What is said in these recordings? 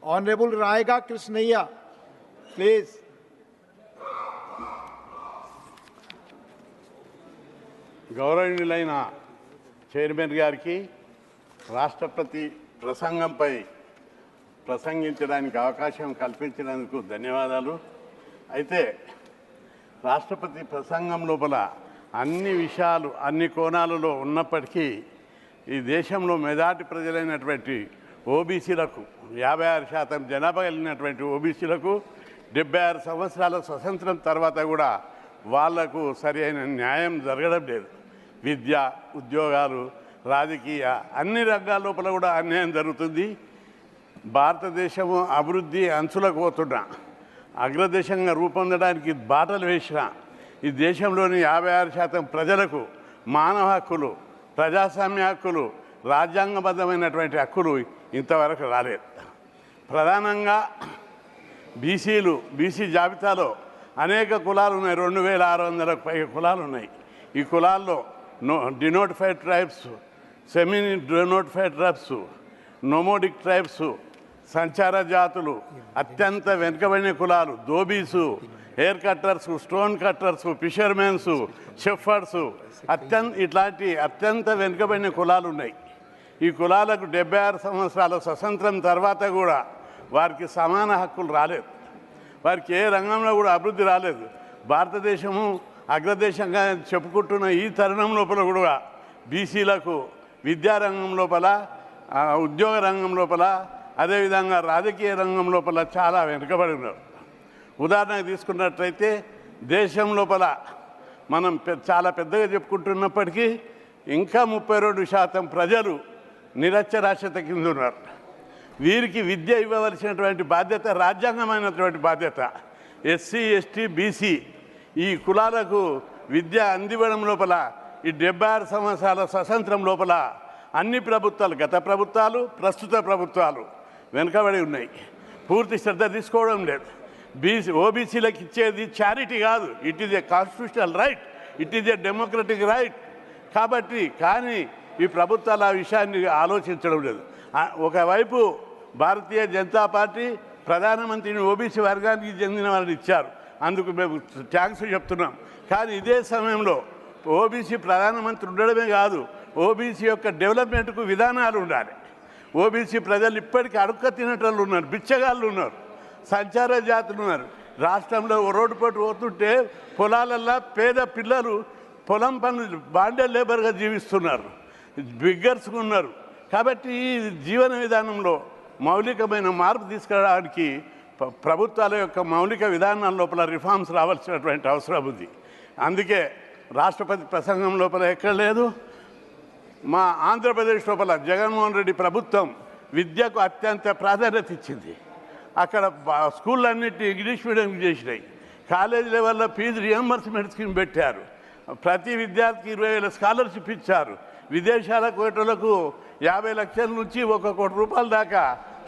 Honorable Raiga Krishnaiya, please. గౌరవనీయులైన chairman గారికి రాష్ట్రపతి ప్రసంగంపై ప్రసంగించడానికి అవకాశం కల్పించినందుకు ధన్యవాదాలు. అయితే రాష్ట్రపతి ప్రసంగం లోపల అన్ని విషయాలు అన్ని కోణాలలో ఉన్నప్పటికీ ఈ దేశంలో మెజార్టీ ప్రజలైనటువంటి ఓబీసీలకు 56% జనాభా కలిగినటువంటి ఓబీసీలకు 76 సంవత్సరాల స్వతంత్రం తర్వాత కూడా వాళ్లకు సరి అయిన న్యాయం జరగడం లేదు. విద్య, ఉద్యోగాలు, రాజకీయ అన్ని రంగాల లోపల కూడా అన్యాయం జరుగుతుంది. భారతదేశము అభివృద్ధి అంచులకు పోతున్న అగ్రదేశంగా రూపొందడానికి బాటలు వేసిన ఈ దేశంలోని 56% ప్రజలకు మానవ హక్కులు, ప్రజాస్వామ్య హక్కులు, రాజ్యాంగబద్ధమైనటువంటి హక్కులు ఇంతవరకు రాలేదు. ప్రధానంగా బీసీ జాబితాలో అనేక కులాలు ఉన్నాయి. 2600కు పైగా కులాలు ఉన్నాయి. ఈ కులాల్లో denotified tribes, semi denotified tribes, nomadic tribes, సంచార జాతులు, అత్యంత వెనుకబడిన కులాలు, ధోబీసు, hair cutters, stone cutters, fishermens, shepherds, ఇట్లాంటి అత్యంత వెనుకబడిన కులాలు ఉన్నాయి. ఈ కులాలకు 76 సంవత్సరాల స్వతంత్రం తర్వాత కూడా వారికి సమాన హక్కులు రాలేదు. వారికి ఏ రంగంలో కూడా అభివృద్ధి రాలేదు. భారతదేశము అగ్రదేశంగా చెప్పుకుంటున్న ఈ తరుణం లోపల కూడా బీసీలకు విద్యారంగం లోపల, ఉద్యోగ రంగం లోపల, అదేవిధంగా రాజకీయ రంగం లోపల చాలా వెనుకబడి ఉన్నారు. ఉదాహరణకు తీసుకున్నట్లయితే దేశం లోపల మనం చాలా పెద్దగా చెప్పుకుంటున్నప్పటికీ ఇంకా 32% ప్రజలు నిరక్షరాస్యత కింద ఉన్నారు. వీరికి విద్య ఇవ్వవలసినటువంటి బాధ్యత రాజ్యాంగమైనటువంటి బాధ్యత. ఎస్సీ, ఎస్టీ, బీసీ ఈ కులాలకు విద్య అందివ్వడం లోపల ఈ 76 సంవత్సరాల స్వతంత్రం లోపల అన్ని ప్రభుత్వాలు, గత ప్రభుత్వాలు, ప్రస్తుత ప్రభుత్వాలు వెనుకబడి ఉన్నాయి. పూర్తి శ్రద్ధ తీసుకోవడం లేదు. ఓబీసీలకు ఇచ్చేది చారిటీ కాదు, it is a constitutional right, it is a democratic right. కాబట్టి కానీ ఈ ప్రభుత్వాలు ఆ విషయాన్ని ఆలోచించడం లేదు. ఒకవైపు భారతీయ జనతా పార్టీ ప్రధానమంత్రిని ఓబీసీ వర్గానికి చెందిన వాళ్ళని ఇచ్చారు, అందుకు మేము థ్యాంక్స్ చెప్తున్నాం. కానీ ఇదే సమయంలో ఓబీసీ ప్రధానమంత్రి ఉండడమే కాదు, ఓబీసీ యొక్క డెవలప్మెంట్కు విధానాలు ఉండాలి. ఓబీసీ ప్రజలు ఇప్పటికీ అడుక్క తినేటోళ్ళు ఉన్నారు, బిచ్చగాళ్ళు ఉన్నారు, సంచార జాతులు ఉన్నారు. రాష్ట్రంలో రోడ్డు పట్టు పోతుంటే పొలాలల్లో పేద పిల్లలు పొలం పనులు బాండెడ్ లేబర్గా జీవిస్తున్నారు, బిగ్గర్స్గా ఉన్నారు. కాబట్టి ఈ జీవన విధానంలో మౌలికమైన మార్పు తీసుకురావడానికి ప్రభుత్వాల యొక్క మౌలిక విధానాల లోపల రిఫార్మ్స్ రావాల్సినటువంటి అవసరం ఉంది. అందుకే రాష్ట్రపతి ప్రసంగం లోపల ఎక్కడ లేదు. మా ఆంధ్రప్రదేశ్ లోపల జగన్మోహన్ రెడ్డి ప్రభుత్వం విద్యకు అత్యంత ప్రాధాన్యత ఇచ్చింది. అక్కడ స్కూళ్ళన్నిటి ఇంగ్లీష్ మీడియం చేసినాయి. కాలేజ్ లెవెల్లో ఫీజు రియంబర్స్మెంట్ స్కీమ్ పెట్టారు. ప్రతి విద్యార్థికి 20,000 స్కాలర్షిప్ ఇచ్చారు. విదేశాలకు పోయేటోళ్లకు 50 లక్షల నుంచి 1 కోటి రూపాయల దాకా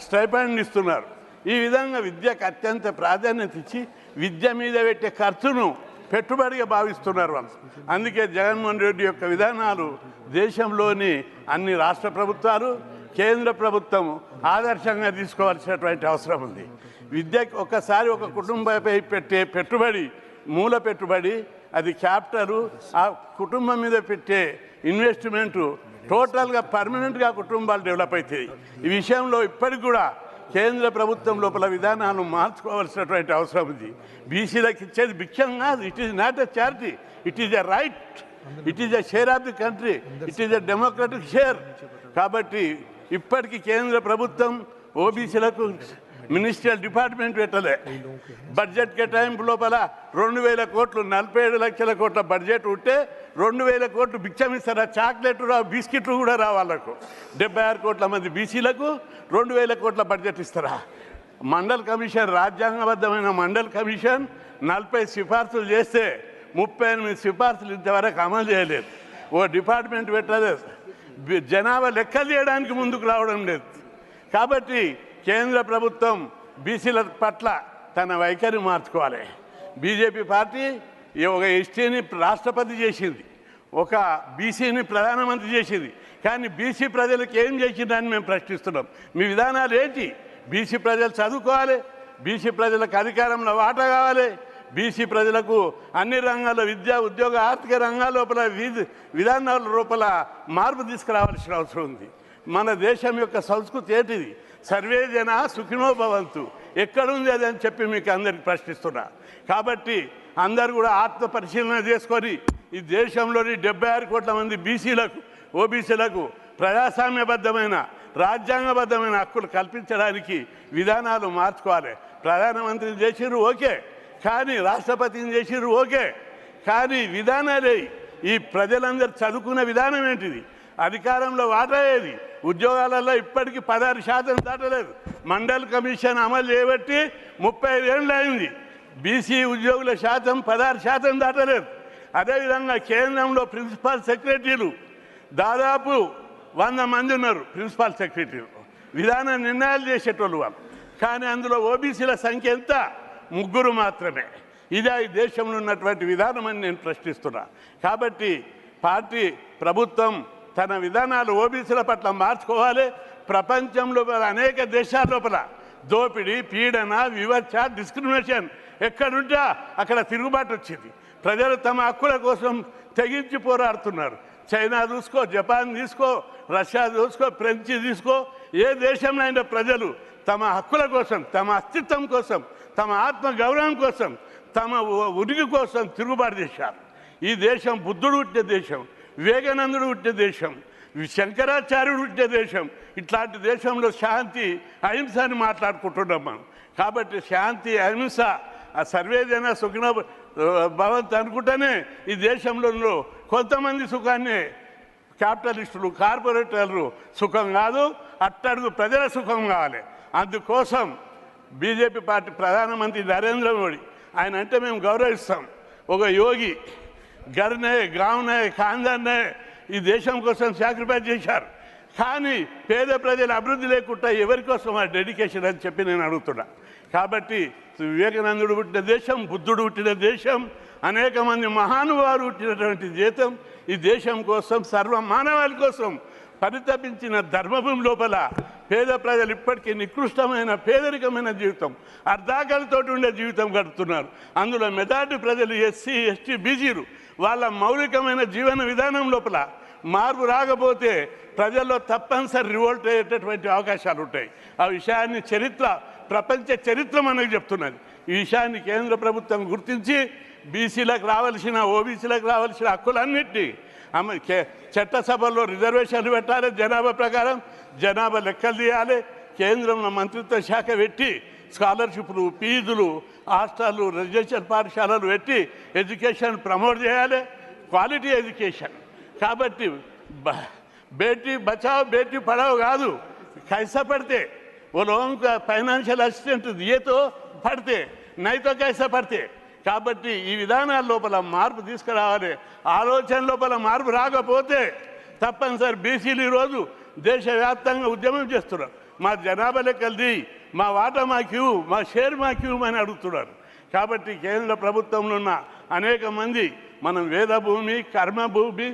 స్టైపెండ్ ఇస్తున్నారు. ఈ విధంగా విద్యకు అత్యంత ప్రాధాన్యత ఇచ్చి విద్య మీద పెట్టే ఖర్చును పెట్టుబడిగా భావిస్తున్నారు వాళ్ళు. అందుకే జగన్మోహన్ రెడ్డి యొక్క విధానాలు దేశంలోని అన్ని రాష్ట్ర ప్రభుత్వాలు, కేంద్ర ప్రభుత్వం ఆదర్శంగా తీసుకోవాల్సినటువంటి అవసరం ఉంది. విద్యకు ఒకసారి ఒక కుటుంబంపై పెట్టే పెట్టుబడి, మూల పెట్టుబడి, అది క్యాపిటలు, ఆ కుటుంబం మీద పెట్టే ఇన్వెస్ట్మెంటు టోటల్గా పర్మనెంట్గా కుటుంబాలు డెవలప్ అవుతాయి. ఈ విషయంలో ఇప్పటికి కూడా కేంద్ర ప్రభుత్వం లోపల విధానాలు మార్చుకోవాల్సినటువంటి అవసరం ఉంది. బీసీలకు ఇచ్చేది భిక్షం కాదు, it is not a charity, it is a right, it is a share of the country, it is a democratic share. కాబట్టి ఇప్పటికీ కేంద్ర ప్రభుత్వం ఓబీసీలకు మినిస్ట్రియల్ డిపార్ట్మెంట్ పెట్టలే. బడ్జెట్ కేటాయింపు లోపల 2,000 కోట్లు, 47 లక్షల కోట్ల బడ్జెట్ ఉంటే 2,000 కోట్లు భిక్షం ఇస్తారా? చాక్లెట్లు రా, బిస్కెట్లు కూడా రా వాళ్ళకు. 76 కోట్ల మంది బీసీలకు 2,000 కోట్ల బడ్జెట్ ఇస్తారా? మండల్ కమిషన్, రాజ్యాంగబద్ధమైన మండల్ కమిషన్ 40 సిఫార్సులు చేస్తే 38 సిఫార్సులు ఇంతవరకు అమలు చేయలేదు. ఓ డిపార్ట్మెంట్ పెట్టలేదు. జనాభా లెక్కలు చేయడానికి ముందుకు రావడం లేదు. కాబట్టి కేంద్ర ప్రభుత్వం బీసీల పట్ల తన వైఖరి మార్చుకోవాలి. బీజేపీ పార్టీ ఒక ఎస్టీని రాష్ట్రపతి చేసింది, ఒక బీసీని ప్రధానమంత్రి చేసింది. కానీ బీసీ ప్రజలకు ఏం చేసిందని మేము ప్రశ్నిస్తున్నాం. మీ విధానాలు ఏంటి? బీసీ ప్రజలు చదువుకోవాలి, బీసీ ప్రజలకు అధికారంలో వాటా కావాలి, బీసీ ప్రజలకు అన్ని రంగాల్లో విద్య, ఉద్యోగ, ఆర్థిక రంగాల లోపల విధానాల లోపల మార్పు తీసుకురావాల్సిన అవసరం ఉంది. మన దేశం యొక్క సంస్కృతి ఏంటిది? సర్వే జన సుఖినో భవంతు. ఎక్కడుంది అది అని చెప్పి మీకు అందరికి ప్రశ్నిస్తున్నా. కాబట్టి అందరూ కూడా ఆత్మ పరిశీలన చేసుకొని ఈ దేశంలోని 76 కోట్ల మంది బీసీలకు, ఓబీసీలకు ప్రజాస్వామ్యబద్ధమైన, రాజ్యాంగబద్ధమైన హక్కులు కల్పించడానికి విధానాలు మార్చుకోవాలి. ప్రధానమంత్రిని చేసిర్రు ఓకే, కానీ రాష్ట్రపతిని చేసిర్రు ఓకే, కానీ విధానాలే ఈ ప్రజలందరూ చదువుకున్న విధానం ఏంటిది? అధికారంలో వాటా ఏది? ఉద్యోగాలలో ఇప్పటికీ 16% దాటలేదు. మండల్ కమిషన్ అమలు చేయబట్టి 35 ఏళ్ళు అయింది. బీసీ ఉద్యోగుల శాతం 16% దాటలేదు. అదేవిధంగా కేంద్రంలో ప్రిన్సిపల్ సెక్రటరీలు దాదాపు 100 మంది ఉన్నారు. ప్రిన్సిపల్ సెక్రటరీలు విధాన నిర్ణయాలు చేసేటోళ్ళు వాళ్ళు. కానీ అందులో ఓబీసీల సంఖ్య ఎంత? 3 మాత్రమే. ఇదే ఈ దేశంలో ఉన్నటువంటి విధానం అని నేను ప్రశ్నిస్తున్నా. కాబట్టి పార్టీ, ప్రభుత్వం తన విధానాలు ఓబీసీల పట్ల మార్చుకోవాలి. ప్రపంచంలో అనేక దేశాల లోపల దోపిడీ, పీడన, వివక్ష, డిస్క్రిమినేషన్ ఎక్కడుంటే అక్కడ తిరుగుబాటు వచ్చింది. ప్రజలు తమ హక్కుల కోసం తెగించి పోరాడుతున్నారు. చైనా చూసుకో, జపాన్ తీసుకో, రష్యా చూసుకో, ఫ్రెంచ్ తీసుకో, ఏ దేశంలో అయినా ప్రజలు తమ హక్కుల కోసం, తమ అస్తిత్వం కోసం, తమ ఆత్మ గౌరవం కోసం, తమ ఉనికి కోసం తిరుగుబాటు చేశారు. ఈ దేశం బుద్ధుడు పుట్టిన దేశం, వివేకానందుడు పుట్టిన దేశం, శంకరాచార్యుడు పుట్టిన దేశం. ఇట్లాంటి దేశంలో శాంతి, అహింస అని మాట్లాడుకుంటున్నాం మనం. కాబట్టి శాంతి, అహింస, ఆ సర్వేజన సుఖినో భవంతు అనుకుంటేనే ఈ దేశంలో కొంతమంది సుఖాన్ని క్యాపిటలిస్టులు, కార్పొరేటర్లు సుఖం కాదు, అట్టడుగు ప్రజల సుఖం కావాలి. అందుకోసం బీజేపీ పార్టీ ప్రధానమంత్రి నరేంద్ర మోడీ, ఆయన అంటే మేము గౌరవిస్తాం. ఒక యోగి గర్నే, గావ్నే, ఖాందాన్నే ఈ దేశం కోసం సాక్రిఫైస్ చేశారు. కానీ పేద ప్రజల అభివృద్ధి లేకుండా ఎవరి కోసం ఆ డెడికేషన్ అని చెప్పి నేను అడుగుతున్నా. కాబట్టి వివేకానందుడు పుట్టిన దేశం, బుద్ధుడు పుట్టిన దేశం, అనేక మంది మహానుభావులు పుట్టినటువంటి దేశం. ఈ దేశం కోసం, సర్వ మానవాళి కోసం పరితపించిన ధర్మభూమి లోపల పేద ప్రజలు ఇప్పటికీ నికృష్టమైన, పేదరికమైన జీవితం, అర్ధాకలితో ఉండే జీవితం గడుపుతున్నారు. అందులో మెజారిటీ ప్రజలు ఎస్సీ, ఎస్టీ, బీసీలు. వాళ్ళ మౌలికమైన జీవన విధానం లోపల మార్పు రాకపోతే ప్రజల్లో తప్పనిసరి రివోల్ట్ అయ్యేటటువంటి అవకాశాలు ఉంటాయి. ఆ విషయాన్ని ప్రపంచ చరిత్ర మనకు చెప్తున్నది. ఈ విషయాన్ని కేంద్ర ప్రభుత్వం గుర్తించి బీసీలకు రావాల్సిన, ఓబీసీలకు రావాల్సిన హక్కులన్నింటినీ చట్టసభల్లో రిజర్వేషన్లు పెట్టాలి. జనాభా ప్రకారం జనాభా లెక్కలు తీయాలి. కేంద్రంలో మంత్రిత్వ శాఖ పెట్టి స్కాలర్షిప్లు, ఫీజులు, హాస్టళ్ళు, రెసిడెన్షియల్ పాఠశాలలు పెట్టి ఎడ్యుకేషన్ ప్రమోట్ చేయాలి, క్వాలిటీ ఎడ్యుకేషన్. కాబట్టి బేటీ బచావ్, బేటీ పడావ్ కాదు. కైసా పడితే वो लोगों का ఫైనాన్షియల్ అసిస్టెంట్ దియేతో పడితే నైతో కైసా పడితే. కాబట్టి ఈ విధానాల లోపల మార్పు తీసుకురావాలి. ఆలోచన లోపల మార్పు రాకపోతే తప్పనిసరి బీసీలు ఈరోజు దేశవ్యాప్తంగా ఉద్యమం చేస్తున్నారు. మా జనాభా లెక్కలది, మా వాటా మాకు, మా షేర్ మాకు అని అడుగుతున్నారు. కాబట్టి కేంద్ర ప్రభుత్వంలో ఉన్న అనేక మంది మనం వేదభూమి, కర్మభూమి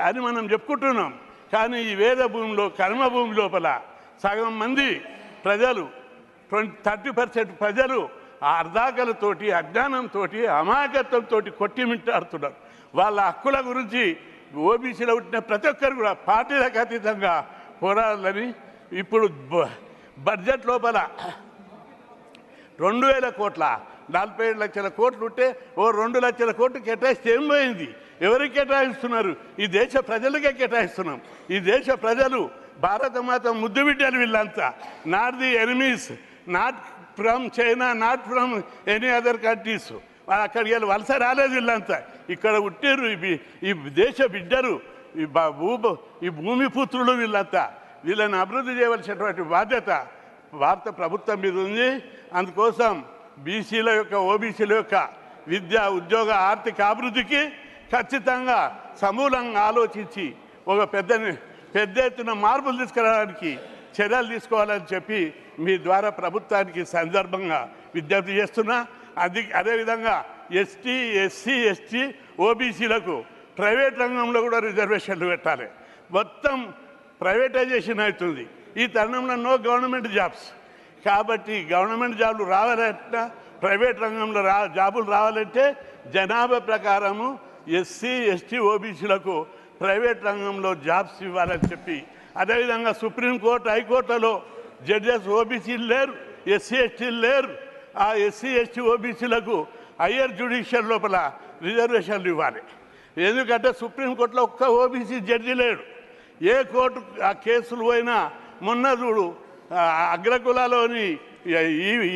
అని మనం చెప్పుకుంటున్నాం. కానీ ఈ వేదభూమిలో, కర్మభూమి లోపల సగం మంది ప్రజలు, 30% ప్రజలు అర్ధాకలతోటి, అజ్ఞానంతో, అమాయకత్వంతో కొట్టిమిట్టాడుతున్నారు. వాళ్ళ హక్కుల గురించి ఓబీసీలో పుట్టిన ప్రతి ఒక్కరు కూడా పార్టీలకు అతీతంగా పోరాడాలని ఇప్పుడు బడ్జెట్ లోపల 2000 కోట్ల 47 లక్షల కోట్లు ఉంటే 2 లక్షల కోట్లు కేటాయిస్తే ఏం పోయింది? ఎవరికి కేటాయిస్తున్నారు? ఈ దేశ ప్రజలకే కేటాయిస్తున్నాం. ఈ దేశ ప్రజలు భారతమాత ముద్దు బిడ్డలు వీళ్ళంతా. Not the enemies, not from China, not from any other countries. వాళ్ళు అక్కడికి వెళ్ళి వలస రాలేదు. వీళ్ళంతా ఇక్కడ పుట్టారు. ఈ దేశ బిడ్డరు, ఈ భూమి పుత్రులు వీళ్ళంతా. వీళ్ళని అభివృద్ధి చేయవలసినటువంటి బాధ్యత భారత ప్రభుత్వం మీద ఉంది. అందుకోసం బీసీల యొక్క, ఓబీసీల యొక్క విద్య, ఉద్యోగ, ఆర్థిక అభివృద్ధికి ఖచ్చితంగా సమూలంగా ఆలోచించి ఒక పెద్ద ఎత్తున మార్పులు తీసుకురావడానికి చర్యలు తీసుకోవాలని చెప్పి మీ ద్వారా ప్రభుత్వానికి సందర్భంగా విజ్ఞప్తి చేస్తున్నా. అదేవిధంగా ఎస్టీ, ఎస్సీ, ఎస్టీ, ఓబీసీలకు ప్రైవేట్ రంగంలో కూడా రిజర్వేషన్లు పెట్టాలి. మొత్తం ప్రైవేటైజేషన్ అవుతుంది. ఈ తరుణంలో నో గవర్నమెంట్ జాబ్స్. కాబట్టి గవర్నమెంట్ జాబులు రావాలంటే ప్రైవేట్ రంగంలో జాబులు రావాలంటే జనాభా ప్రకారము ఎస్సీ ఎస్టీ ఓబీసీలకు ప్రైవేట్ రంగంలో జాబ్స్ ఇవ్వాలని చెప్పి, అదేవిధంగా సుప్రీంకోర్టు హైకోర్టులో జడ్జెస్ ఓబీసీలు లేరు, ఎస్సీ ఎస్టీలు లేరు. ఆ ఎస్సీ ఎస్టీ ఓబీసీలకు హయ్యర్ జ్యుడిషియల్ లోపల రిజర్వేషన్లు ఇవ్వాలి. ఎందుకంటే సుప్రీంకోర్టులో ఒక్క ఓబీసీ జడ్జి లేడు. ఏ కోర్టు ఆ కేసులు పోయినా మొన్న చూడు అగ్రకులాలోని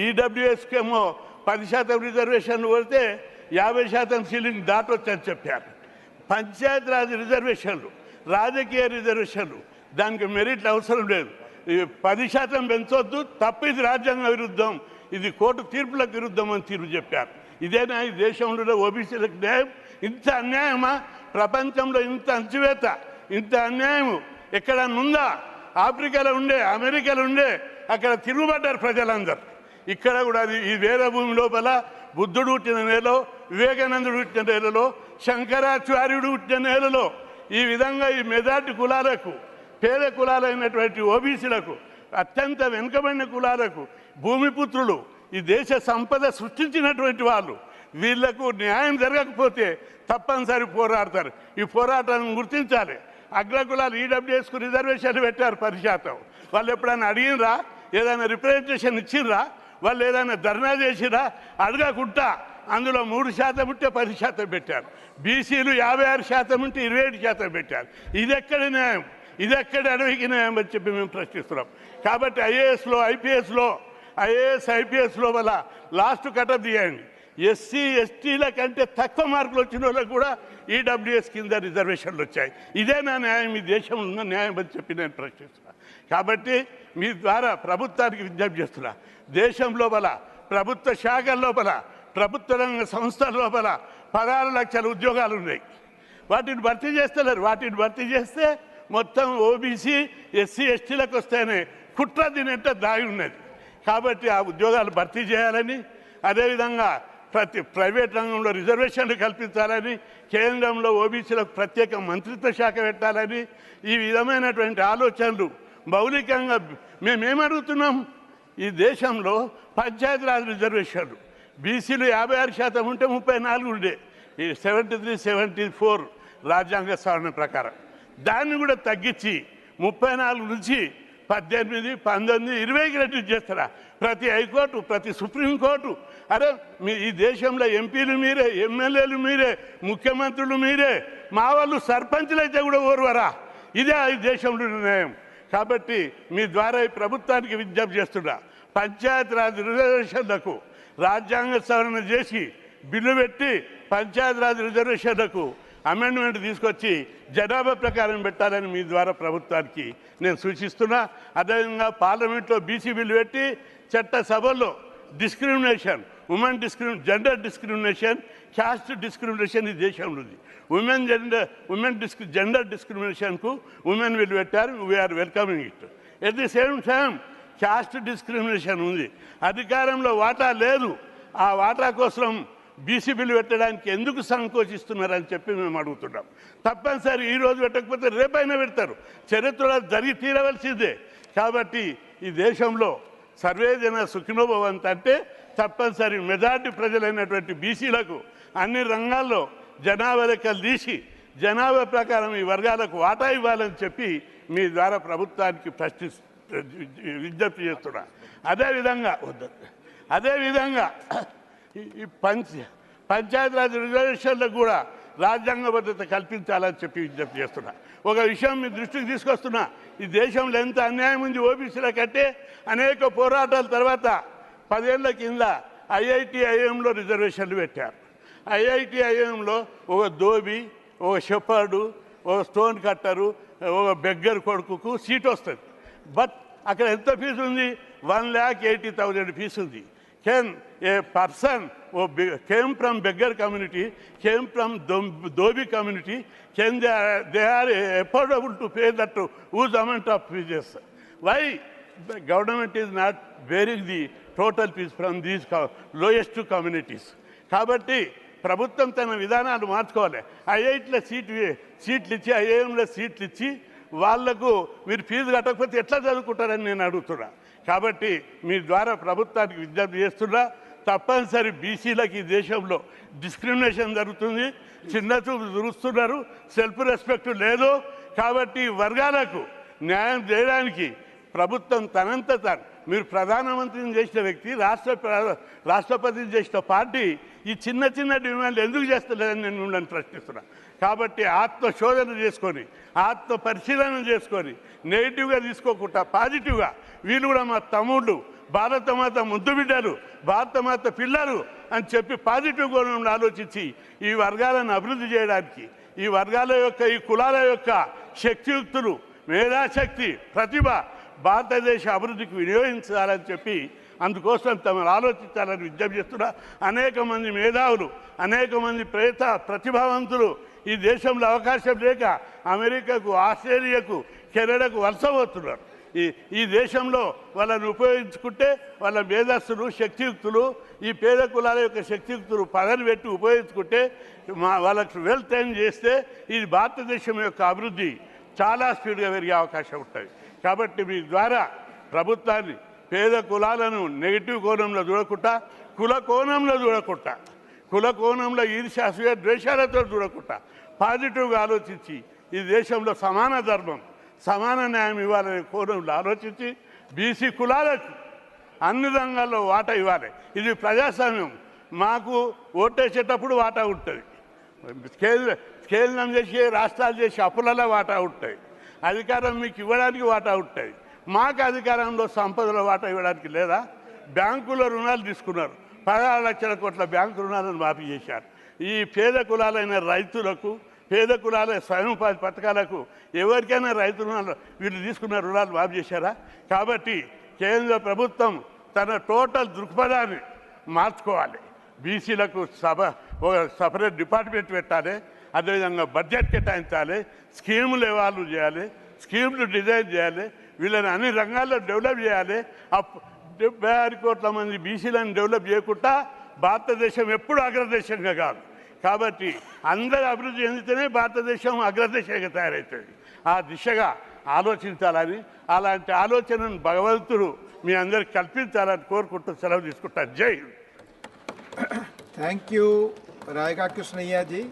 ఈడబ్ల్యూఎస్కేమో 10% రిజర్వేషన్లు పడితే 50% సీలింగ్ దాటొచ్చని చెప్పారు. పంచాయతీరాజ్ రిజర్వేషన్లు, రాజకీయ రిజర్వేషన్లు, దానికి మెరిట్లు అవసరం లేదు. 10% పెంచొద్దు, తప్పు, ఇది రాజ్యాంగ విరుద్ధం, ఇది కోర్టు తీర్పులకు విరుద్ధం అని తీర్పు చెప్పారు. ఇదేనా ఈ దేశంలో ఓబీసీలకు న్యాయం? ఇంత అన్యాయమా? ప్రపంచంలో ఇంత అంచువేత, ఇంత అన్యాయం ఎక్కడన్నుందా? ఆఫ్రికాలో ఉండే, అమెరికాలో ఉండే, అక్కడ తిరుగుబడ్డారు ప్రజలందరూ. ఇక్కడ కూడా అది ఈ వేద భూమి లోపల బుద్ధుడు పుట్టిన నేలలో, వివేకానందుడు పుట్టిన నేలలో, శంకరాచార్యుడు పుట్టిన నేలలో ఈ విధంగా ఈ మెజార్టీ కులాలకు, పేద కులాలైనటువంటి ఓబీసీలకు, అత్యంత వెనుకబడిన కులాలకు, భూమిపుత్రులు, ఈ దేశ సంపద సృష్టించినటువంటి వాళ్ళు, వీళ్లకు న్యాయం జరగకపోతే తప్పనిసరి పోరాడతారు. ఈ పోరాటాన్ని గుర్తించాలి. అగ్రకులాలు ఈడబ్ల్యూఎస్కు రిజర్వేషన్లు పెట్టారు 10%. వాళ్ళు ఎప్పుడైనా అడిగినరా? ఏదైనా రిప్రజెంటేషన్ ఇచ్చిర్రా? వాళ్ళు ఏదైనా ధర్నా చేసిరా? అడగకుండా అందులో 3% ఉంటే 10% పెట్టారు. బీసీలు 56% ఉంటే 27% పెట్టారు. ఇది ఎక్కడ న్యాయం? ఇది ఎక్కడ అడవికి న్యాయం అని చెప్పి మేము ప్రశ్నిస్తున్నాం. కాబట్టి ఐఏఎస్ ఐపీఎస్లో వల్ల లాస్ట్ కటప్ తీయండి. ఎస్సీ ఎస్టీల కంటే తక్కువ మార్కులు వచ్చిన వాళ్ళకు కూడా ఈడబ్ల్యూఎస్ కింద రిజర్వేషన్లు వచ్చాయి. ఇదే నా న్యాయం, ఈ దేశంలో ఉన్న న్యాయం అని చెప్పి నేను ప్రశ్నిస్తున్నా. కాబట్టి మీ ద్వారా ప్రభుత్వానికి విజ్ఞప్తి చేస్తున్నా, దేశం లోపల ప్రభుత్వ శాఖల లోపల, ప్రభుత్వ రంగ సంస్థల లోపల 16 లక్షల ఉద్యోగాలు ఉన్నాయి. వాటిని భర్తీ చేస్తలేరు. వాటిని భర్తీ చేస్తే మొత్తం ఓబీసీ ఎస్సీ ఎస్టీలకు వస్తేనే కుట్ర తినేట దాగి ఉన్నది. కాబట్టి ఆ ఉద్యోగాలు భర్తీ చేయాలని, అదేవిధంగా ప్రతి ప్రైవేట్ రంగంలో రిజర్వేషన్లు కల్పించాలని, కేంద్రంలో ఓబీసీలకు ప్రత్యేక మంత్రిత్వ శాఖ పెట్టాలని, ఈ విధమైనటువంటి ఆలోచనలు మౌలికంగా మేమేమడుగుతున్నాం? ఈ దేశంలో పంచాయతీరాజ్ రిజర్వేషన్లు బీసీలు 56% ఉంటే 34 ఉండే, ఈ 73-74 రాజ్యాంగ సవరణ ప్రకారం దాన్ని కూడా తగ్గించి 34 నుంచి 18, 19, 20కి రెడ్యూస్ చేస్తారా? ప్రతి హైకోర్టు, ప్రతి సుప్రీంకోర్టు, అరే మీ ఈ దేశంలో ఎంపీలు మీరే, ఎమ్మెల్యేలు మీరే, ముఖ్యమంత్రులు మీరే, మా వాళ్ళు సర్పంచులు అయితే కూడా ఓర్వరా? ఇదే ఈ దేశంలో న్యాయం. కాబట్టి మీ ద్వారా ఈ ప్రభుత్వానికి విజ్ఞప్తి చేస్తున్నా, పంచాయతీరాజ్ రిజర్వేషన్లకు రాజ్యాంగ సవరణ చేసి బిల్లు పెట్టి పంచాయతీరాజ్ రిజర్వేషన్లకు అమెండ్మెంట్ తీసుకొచ్చి జనాభా ప్రకారం పెట్టాలని మీ ద్వారా ప్రభుత్వానికి నేను సూచిస్తున్నా. అదేవిధంగా పార్లమెంట్లో బీసీ బిల్లు పెట్టి చట్టసభల్లో discrimination, gender discrimination, caste discrimination ఈ దేశంలో ఉంది. జెండర్ డిస్క్రిమినేషన్కు ఉమెన్ బిల్లు పెట్టారు. We are welcoming it. At the same time caste discrimination ఉంది. అధికారంలో వాటా లేదు. ఆ వాటా కోసం బీసీ బిల్లు పెట్టడానికి ఎందుకు సంకోచిస్తున్నారని చెప్పి మేము అడుగుతున్నాం. తప్పనిసరి ఈరోజు పెట్టకపోతే రేపైనా పెడతారు. చరిత్రలో జరిగి తీరవలసిందే. కాబట్టి ఈ దేశంలో సర్వేజన సుఖినోభవంత్ అంటే తప్పనిసరి మెజార్టీ ప్రజలైనటువంటి బీసీలకు అన్ని రంగాల్లో జనాభా లెక్కలు తీసి జనాభా ప్రకారం ఈ వర్గాలకు వాటా ఇవ్వాలని చెప్పి మీ ద్వారా ప్రభుత్వానికి విజ్ఞప్తి చేస్తున్నా. అదేవిధంగా ఈ పంచాయతీరాజ్ రిజర్వేషన్లకు కూడా రాజ్యాంగ భద్రత కల్పించాలని చెప్పి విజ్ఞప్తి చేస్తున్నా. ఒక విషయం మీ దృష్టికి తీసుకొస్తున్నా, ఈ దేశంలో ఎంత అన్యాయం ఉంది ఓబీసీల కంటే. అనేక పోరాటాల తర్వాత 10 ఏళ్ల కింద ఐఐఎంలో రిజర్వేషన్లు పెట్టారు. ఐఐఎంలో ఒక దోబి, ఒక షెపర్డు, ఒక స్టోన్ కట్టరు, ఒక బెగ్గర్ కొడుకుకు సీట్ వస్తుంది. బట్ అక్కడ ఎంత ఫీజు ఉంది? 1,80,000 ఫీజు ఉంది. Can a person who came from beggar community, came from Dobi community, they are affordable to pay that huge amount of fees? Why the government is not bearing the total fees from these lowest communities? కాబట్టి ప్రభుత్వం తన విధానాలు మార్చుకోవాలి. ఐఐటీలో సీట్లు ఇచ్చి, ఐఐఎంలో సీట్లు ఇచ్చి వాళ్లకు మీరు ఫీజు కట్టకపోతే ఎట్లా చదువుకుంటారని నేను అడుగుతున్నా. కాబట్టి మీ ద్వారా ప్రభుత్వానికి విజ్ఞప్తి చేస్తున్నా, తప్పనిసరి బీసీలకు ఈ దేశంలో డిస్క్రిమినేషన్ జరుగుతుంది, చిన్న చూపు చూస్తున్నారు, సెల్ఫ్ రెస్పెక్ట్ లేదు. కాబట్టి ఈ వర్గాలకు న్యాయం చేయడానికి ప్రభుత్వం తనంత తాను, మీరు ప్రధానమంత్రిని చేసిన వ్యక్తి, రాష్ట్రపతిని చేసిన పార్టీ ఈ చిన్న చిన్న డిమాండ్లు ఎందుకు చేస్తలేదని నేను మిమ్మల్ని ప్రశ్నిస్తున్నా. కాబట్టి ఆత్మశోధన చేసుకొని, ఆత్మ పరిశీలన చేసుకొని, నెగిటివ్గా తీసుకోకుండా పాజిటివ్గా, వీళ్ళు కూడా మా తమ్ముళ్ళు, భారతమాత ముద్దు బిడ్డలు, భారతమాత పిల్లలు అని చెప్పి పాజిటివ్ కోణంలో ఆలోచించి ఈ వర్గాలను అభివృద్ధి చేయడానికి, ఈ వర్గాల యొక్క, ఈ కులాల యొక్క శక్తియుక్తులు, మేధాశక్తి, ప్రతిభ భారతదేశ అభివృద్ధికి వినియోగించాలని చెప్పి అందుకోసం తమను ఆలోచించాలని విజ్ఞప్తి చేస్తున్నా. అనేక మంది మేధావులు, అనేక మంది ప్రతిభావంతులు ఈ దేశంలో అవకాశం లేక అమెరికాకు, ఆస్ట్రేలియాకు, కెనడాకు వలస పోతున్నారు. ఈ దేశంలో వాళ్ళని ఉపయోగించుకుంటే వాళ్ళ మేధస్సులు, శక్తియుక్తులు, ఈ పేద కులాల యొక్క శక్తియుక్తులు పదవి పెట్టి ఉపయోగించుకుంటే, వాళ్ళకు వెల్ ట్రైన్ చేస్తే ఈ భారతదేశం యొక్క అభివృద్ధి చాలా స్పీడ్గా పెరిగే అవకాశం ఉంటుంది. కాబట్టి మీ ద్వారా ప్రభుత్వాన్ని పేద కులాలను నెగిటివ్ కోణంలో చూడకుండా, కుల కోణంలో చూడకుండా, కుల కోణంలో ఈర్ష్యాసూయ ద్వేషాలతో చూడకుండా పాజిటివ్గా ఆలోచించి ఈ దేశంలో సమాన ధర్మం, సమాన న్యాయం ఇవ్వాలనే కోణంలో ఆలోచించి బీసీ కులాలకు అన్ని రంగాల్లో వాటా ఇవ్వాలి. ఇది ప్రజాస్వామ్యం. మాకు ఓటేసేటప్పుడు వాటా ఉంటుంది, కేంద్రం చేసి రాష్ట్రాలు చేసి అప్పులలో వాటా ఉంటాయి, అధికారం మీకు ఇవ్వడానికి వాటా ఉంటుంది. మాకు అధికారంలో సంపదలో వాటా ఇవ్వడానికి లేదా? బ్యాంకులో రుణాలు తీసుకున్నారు, 16 లక్షల కోట్ల బ్యాంకు రుణాలను మాఫీ చేశారు. ఈ పేద కులాలైన రైతులకు, పేద కులాల స్వయం ఉపాధి పథకాలకు ఎవరికైనా రైతు రుణాలు వీళ్ళు తీసుకున్న రుణాలు మాఫీ చేశారా? కాబట్టి కేంద్ర ప్రభుత్వం తన టోటల్ దృక్పథాన్ని మార్చుకోవాలి. బీసీలకు ఒక సపరేట్ డిపార్ట్మెంట్ పెట్టాలి, అదేవిధంగా బడ్జెట్ కేటాయించాలి, స్కీములు ఎవాల్వ్ చేయాలి, స్కీములు డిజైన్ చేయాలి, వీళ్ళని అన్ని రంగాల్లో డెవలప్ చేయాలి. 76 కోట్ల మంది బీసీలను డెవలప్ చేయకుండా భారతదేశం ఎప్పుడు అగ్రదేశంగా కాదు. కాబట్టి అందరూ అభివృద్ధి చెందితేనే భారతదేశం అగ్రదేశంగా తయారవుతుంది. ఆ దిశగా ఆలోచించాలని, అలాంటి ఆలోచనను భగవంతుడు మీ అందరికి కల్పించాలని కోరుకుంటూ సెలవు తీసుకుంటాను. జై Hind. Thank you, Raiga Krishnaiya ji.